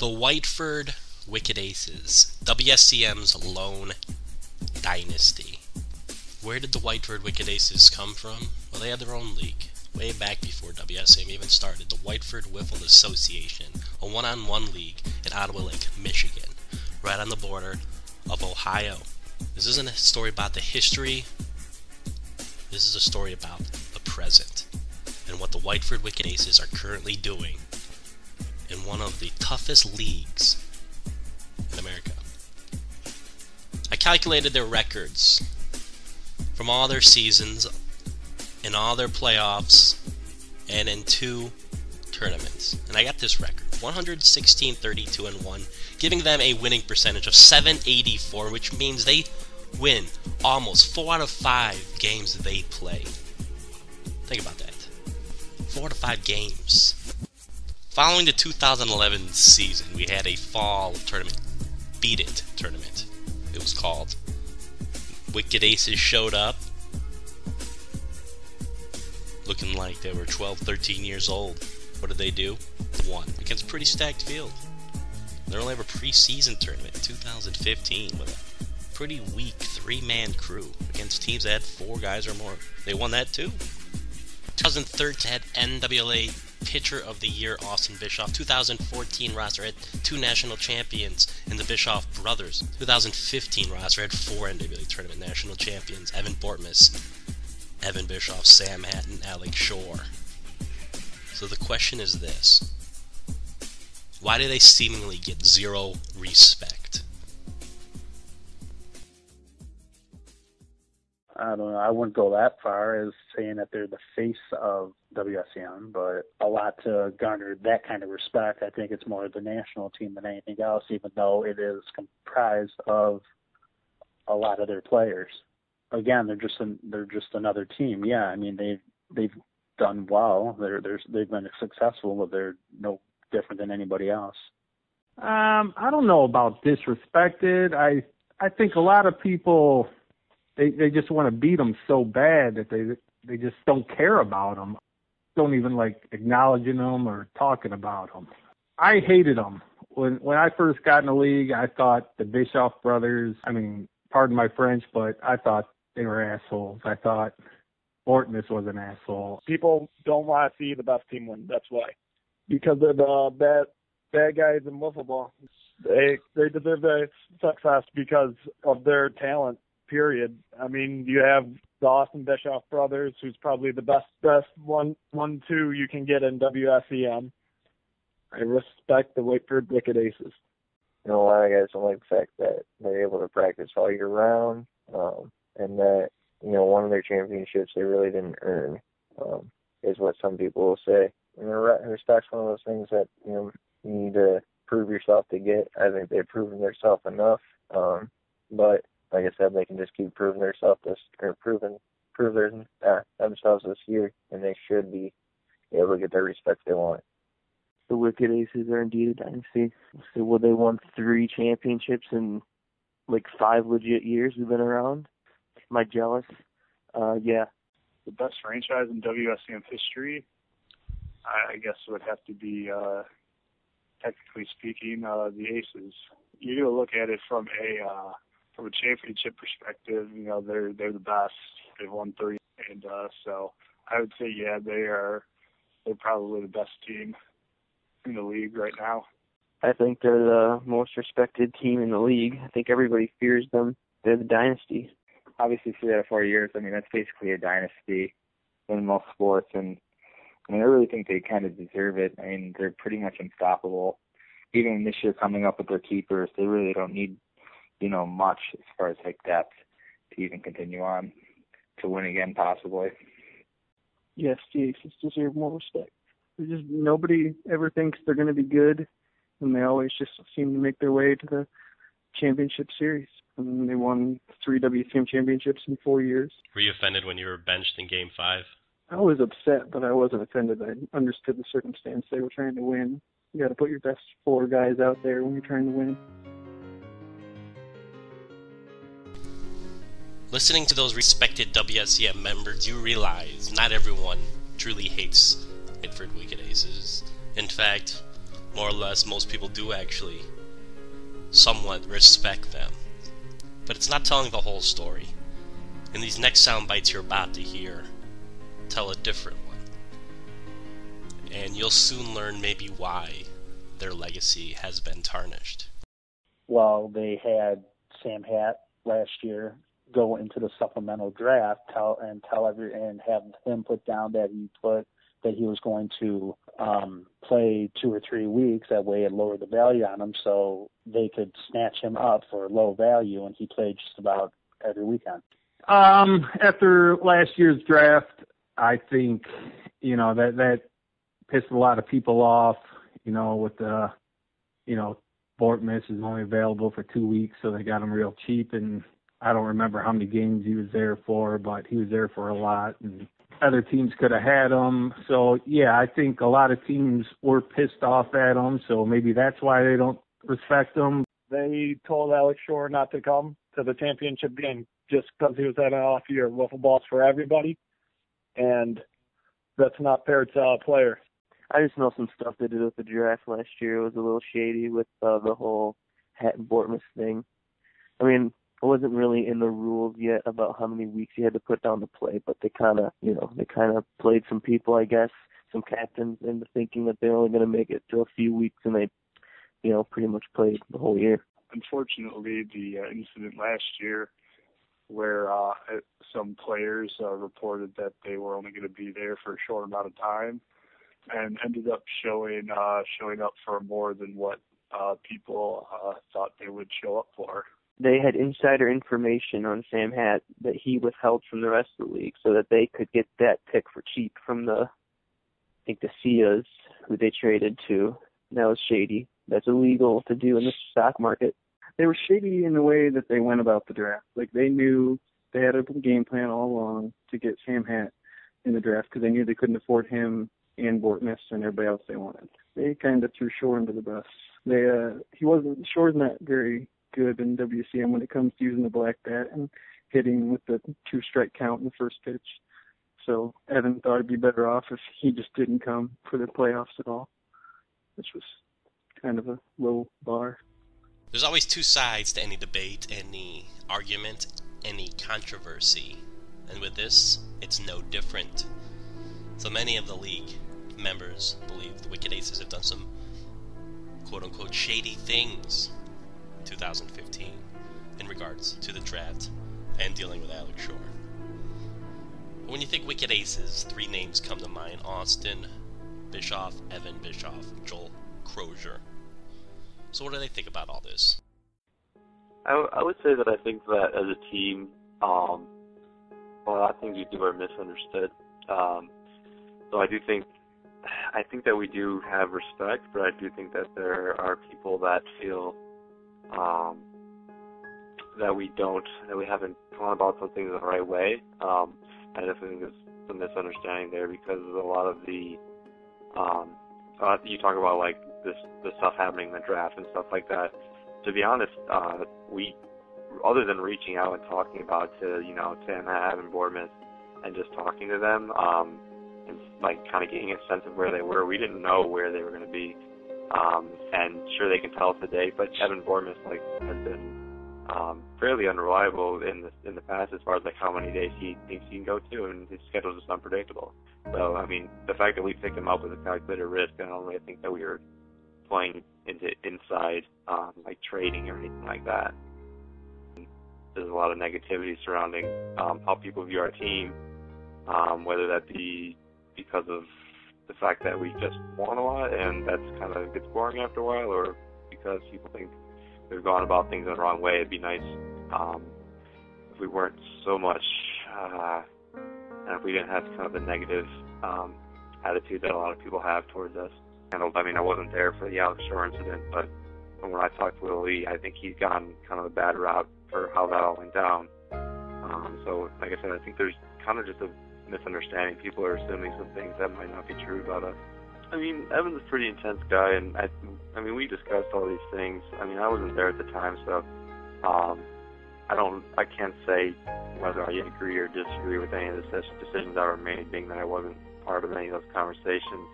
The Whiteford Wicked Aces, WSCM's lone dynasty. Where did the Whiteford Wicked Aces come from? Well, they had their own league, way back before WSCM even started, the Whiteford Wiffleball Association, a one-on-one league in Ottawa Lake, Michigan, right on the border of Ohio. This isn't a story about the history, this is a story about the present, and what the Whiteford Wicked Aces are currently doing in one of the toughest leagues in America. I calculated their records from all their seasons, in all their playoffs, and in 2 tournaments. And I got this record, 116, 32, and 1, giving them a winning percentage of 784, which means they win almost 4 out of 5 games they play. Think about that. 4 out of 5 games. Following the 2011 season, we had a fall tournament, Beat It tournament, it was called. Wicked Aces showed up, looking like they were 12, 13 years old. What did they do? Won against a pretty stacked field. They only have a preseason tournament in 2015 with a pretty weak 3-man crew against teams that had 4 guys or more. They won that too. 2013 had NWA Pitcher of the Year Austin Bischoff. 2014 roster had 2 national champions in the Bischoff brothers. 2015 roster had 4 NWA Tournament national champions: Evan Bortmas, Evan Bischoff, Sam Hatton, Alex Shore. So the question is this: why do they seemingly get zero respect? I don't know. I wouldn't go that far as saying that they're the face of WSCM, but a lot to garner that kind of respect. I think it's more the national team than anything else, even though it is comprised of a lot of their players. Again, they're just another team. Yeah, I mean they've done well. They've been successful, but they're no different than anybody else. I don't know about disrespected. I think a lot of people. They just want to beat them so bad that they just don't care about them. Don't even like acknowledging them or talking about them. I hated them. When I first got in the league, I thought the Bischoff brothers, I mean, pardon my French, but I thought they were assholes. I thought Bortness was an asshole. People don't want to see the best team win. That's why. Because they're the bad guys in wiffleball. They deserve their success because of their talent. Period. I mean, you have the Austin Bischoff brothers, who's probably the best 1-2 you can get in WSCM. I respect the Whiteford Wicked Aces. You know, a lot of guys don't like the fact that they're able to practice all year round, and that, you know, one of their championships they really didn't earn, is what some people will say. And respect's one of those things that, you know, you need to prove yourself to get. I think they've proven themselves enough, but like I said, they can just keep proving themselves themselves this year, and they should be able to get the respect they want. The Wicked Aces are indeed a dynasty. So, well, they won 3 championships in like 5 legit years we've been around. Am I jealous? Yeah. The best franchise in WSCM history, I guess, would have to be, technically speaking, the Aces. You got to look at it from a championship perspective. You know, they're the best. They've won 3, and so I would say, yeah, they're probably the best team in the league right now. I think they're the most respected team in the league. I think everybody fears them. They're the dynasty. Obviously, 3 out of 4 years. I mean, that's basically a dynasty in most sports, and I mean, I really think they kind of deserve it. I mean, they're pretty much unstoppable. Even this year, coming up with their keepers, they really don't need, you know, much as far as like depth to even continue on to win again, possibly. Yes, the Aces deserve more respect. Just nobody ever thinks they're going to be good, and they always just seem to make their way to the championship series. I mean, they won 3 WCM championships in 4 years. Were you offended when you were benched in Game 5? I was upset, but I wasn't offended. I understood the circumstance. They were trying to win. You got to put your best 4 guys out there when you're trying to win. Listening to those respected WSCM members, you realize not everyone truly hates Whiteford Wicked Aces. In fact, more or less, most people do actually somewhat respect them. But it's not telling the whole story. And these next sound bites you're about to hear tell a different one. And you'll soon learn maybe why their legacy has been tarnished. Well, they had Sam Hatt last year go into the supplemental draft and have him put down that he was going to play 2 or 3 weeks. That way it lowered the value on him so they could snatch him up for low value, and he played just about every weekend. After last year's draft, I think, that pissed a lot of people off, with the, Bortmas is only available for 2 weeks, so they got him real cheap, and I don't remember how many games he was there for, but he was there for a lot, and other teams could have had him. So, yeah, I think a lot of teams were pissed off at him, so maybe that's why they don't respect him. They told Alex Shore not to come to the championship game just because he was having an off year. Wiffleball's for everybody, and that's not fair to a player. I just know some stuff they did with the draft last year. It was a little shady with the whole Hatt and Bortmas thing. I mean, it wasn't really in the rules yet about how many weeks you had to put down to play, but they kind of played some people, I guess, some captains into thinking that they're only going to make it to a few weeks, and they, pretty much played the whole year. Unfortunately, the incident last year where some players reported that they were only going to be there for a short amount of time and ended up showing up for more than what people thought they would show up for. They had insider information on Sam Hatt that he withheld from the rest of the league so that they could get that pick for cheap from the Seas, who they traded to. That was shady. That's illegal to do in the stock market. They were shady in the way that they went about the draft. Like, they knew they had a game plan all along to get Sam Hatt in the draft because they knew they couldn't afford him and Bortmas and everybody else they wanted. They kind of threw Shore into the bus. Shore's not very good in WCM when it comes to using the black bat and hitting with the 2-strike count in the first pitch. So Evan thought it'd be better off if he just didn't come for the playoffs at all, which was kind of a low bar. There's always two sides to any debate, any argument, any controversy. And with this, it's no different. So many of the league members believe the Wicked Aces have done some quote-unquote shady things in 2015 in regards to the draft and dealing with Alex Shore. But when you think Wicked Aces, 3 names come to mind: Austin Bischoff, Evan Bischoff, Joel Crozier. So what do they think about all this? I would say that I think that as a team, a lot of things we do are misunderstood. So I think that we do have respect, but I do think that there are people that feel that we haven't gone about some things the right way. I definitely think there's some misunderstanding there because of a lot of the you talk about like the stuff happening in the draft and stuff like that. To be honest, we, other than reaching out and talking about to Sam Hatt and Bortmas and just talking to them, and like kind of getting a sense of where they were, we didn't know where they were going to be. And sure, they can tell us today, but Evan Bortmas has been fairly unreliable in the past as far as how many days he thinks he can go to, and his schedule is just unpredictable. So I mean, the fact that we picked him up with a calculated risk, I don't really think that we were playing into inside trading or anything like that. There's a lot of negativity surrounding how people view our team, whether that be because of the fact that we just won a lot and that's kind of gets boring after a while, or because people think we've gone about things in the wrong way. It'd be nice if we weren't so much, and if we didn't have kind of the negative attitude that a lot of people have towards us. I mean, I wasn't there for the Alex Shore incident, but from when I talked to Will Lee, I think he's gone kind of a bad route for how that all went down. So, like I said, I think there's kind of just a misunderstanding. People are assuming some things that might not be true about us. I mean, Evan's a pretty intense guy, and I mean, we discussed all these things. I mean, I wasn't there at the time, so I can't say whether I agree or disagree with any of the decisions that were made, being that I wasn't part of any of those conversations.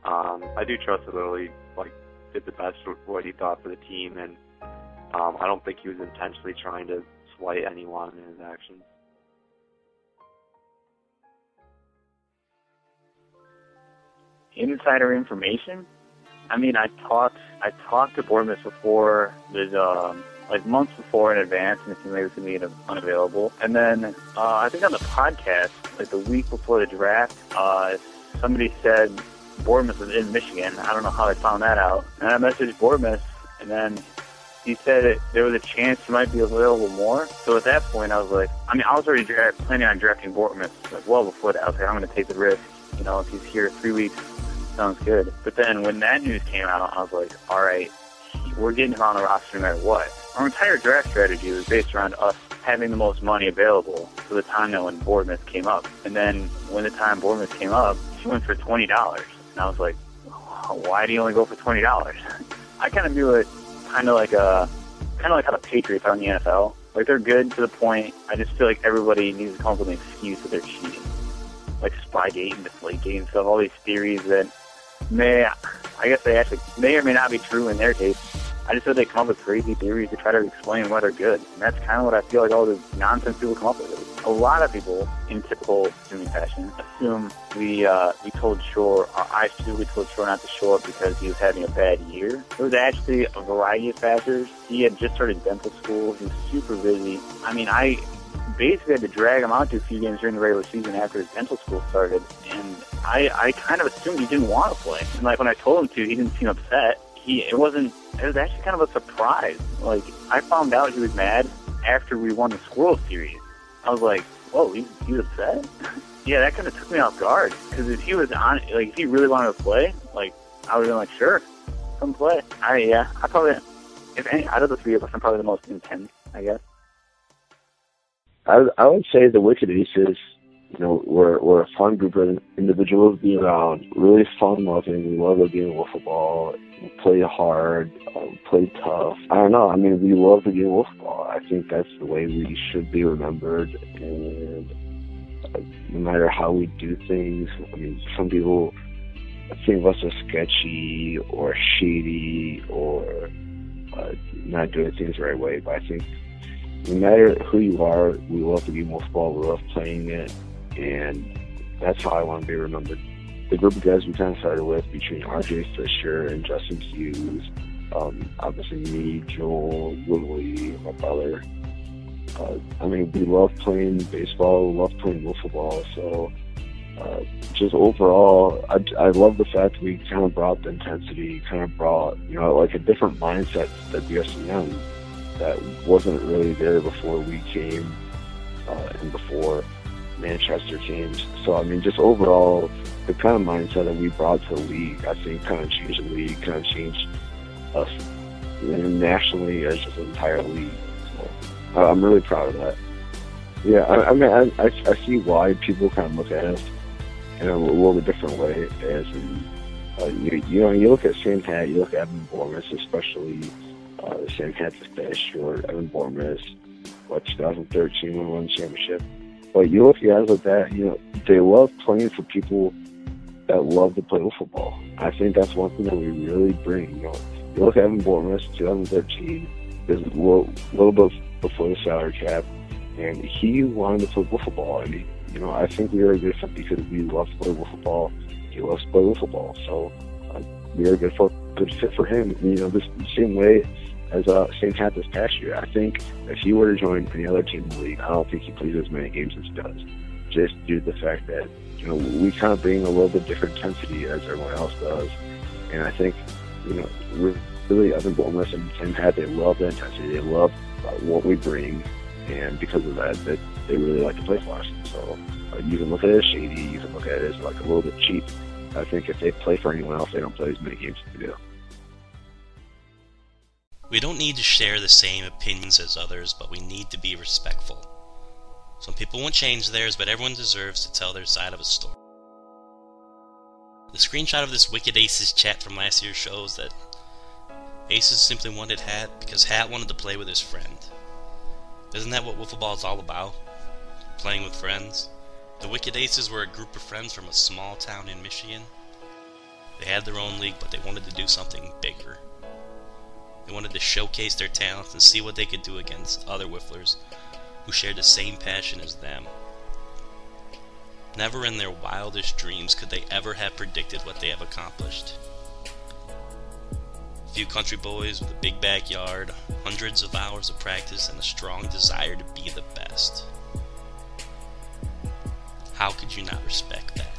I do trust that Lily did the best for what he thought for the team, and I don't think he was intentionally trying to slight anyone in his actions. Insider information? I mean, I talked to Bournemouth before, like months before in advance, and it seemed like it was going to be unavailable. And then I think on the podcast, like the week before the draft, somebody said Bournemouth was in Michigan. I don't know how I found that out. And I messaged Bournemouth, and then he said there was a chance he might be available more. So at that point, I was like, I mean, I was already planning on drafting Bournemouth like well before that. I was like, I'm going to take the risk. You know, if he's here 3 weeks, sounds good. But then when that news came out, I was like, all right, we're getting him on the roster no matter what. Our entire draft strategy was based around us having the most money available for the time that when Bournemouth came up. And then when the time Bournemouth came up, she went for $20. And I was like, why do you only go for $20? I kind of view it kind of like how the Patriots are in the NFL. Like, they're good to the point. I just feel like everybody needs to come up with an excuse that they're cheating. Like Spygate and Deflategate and stuff, all these theories that may or may not be true in their case. I just feel they come up with crazy theories to try to explain why they're good. And that's kind of what I feel like all the nonsense people come up with. A lot of people, in typical assuming fashion, assume we told Shore, or I specifically told Shore not to show up because he was having a bad year. There was actually a variety of factors. He had just started dental school. He was super busy. I mean, I basically had to drag him out to a few games during the regular season after his dental school started. And I kind of assumed he didn't want to play. And like when I told him to, he didn't seem upset. It was actually kind of a surprise. Like, I found out he was mad after we won the Squirrel Series. I was like, whoa, he was upset? Yeah, that kind of took me off guard. Because if he was if he really wanted to play, like, I would have been like, sure, come play. I probably, if any, out of the three of us, I'm probably the most intense, I guess. I would say the Wicked Aces, you know, we're a fun group of individuals to be around, really fun-loving. We love the game of Wiffleball, play hard, play tough. I don't know. I mean, we love the game of Wiffleball. I think that's the way we should be remembered. And no matter how we do things, I mean, some people think of us as sketchy or shady or not doing things the right way. But I think no matter who you are, we love the game of Wiffleball. We love playing it. And that's how I want to be remembered. The group of guys we kind of started with, between RJ Fisher and Justin Hughes, obviously me, Joel, Willie, my brother. I mean, we love playing baseball, we love playing Wiffleball. So just overall, I love the fact that we kind of brought the intensity, kind of brought, you know, like a different mindset to WSCM that wasn't really there before we came and before Manchester teams. So, I mean, just overall, the kind of mindset that we brought to the league, I think, kind of changed the league, kind of changed us nationally as just an entire league. So, I'm really proud of that. Yeah, I mean, I see why people kind of look at us in a little bit different way. As in, you look at Sam Hat, you look at Evan Bournemouth, especially Sam Hat this past year, Evan Bournemouth, 2013 when we won the championship. But you look at guys like that, you know, they love playing for people that love to play football. I think that's one thing that we really bring. You know, you look at Evan Bournemouth, 2013, is a little bit before the salary cap, and he wanted to play football. I mean, you know, I think we are a good fit because we love to play football. He loves to play football, so we are a good fit for him. You know, the same way as St. Hat this past year. I think if he were to join any other team in the league, I don't think he plays as many games as he does, just due to the fact that, you know, we kind of bring a little bit different intensity as everyone else does. And I think, you know, really Evan Bournemouth and St. Hat, they love the intensity, they love what we bring, and because of that, they really like to play for us. So you can look at it as shady, you can look at it as like a little bit cheap. I think if they play for anyone else, they don't play as many games as we do. We don't need to share the same opinions as others, but we need to be respectful. Some people won't change theirs, but everyone deserves to tell their side of a story. The screenshot of this Wicked Aces chat from last year shows that Aces simply wanted Hat because Hat wanted to play with his friend. Isn't that what Wiffleball is all about? Playing with friends? The Wicked Aces were a group of friends from a small town in Michigan. They had their own league, but they wanted to do something bigger. They wanted to showcase their talents and see what they could do against other Wifflers who shared the same passion as them. Never in their wildest dreams could they ever have predicted what they have accomplished. A few country boys with a big backyard, hundreds of hours of practice, and a strong desire to be the best. How could you not respect that?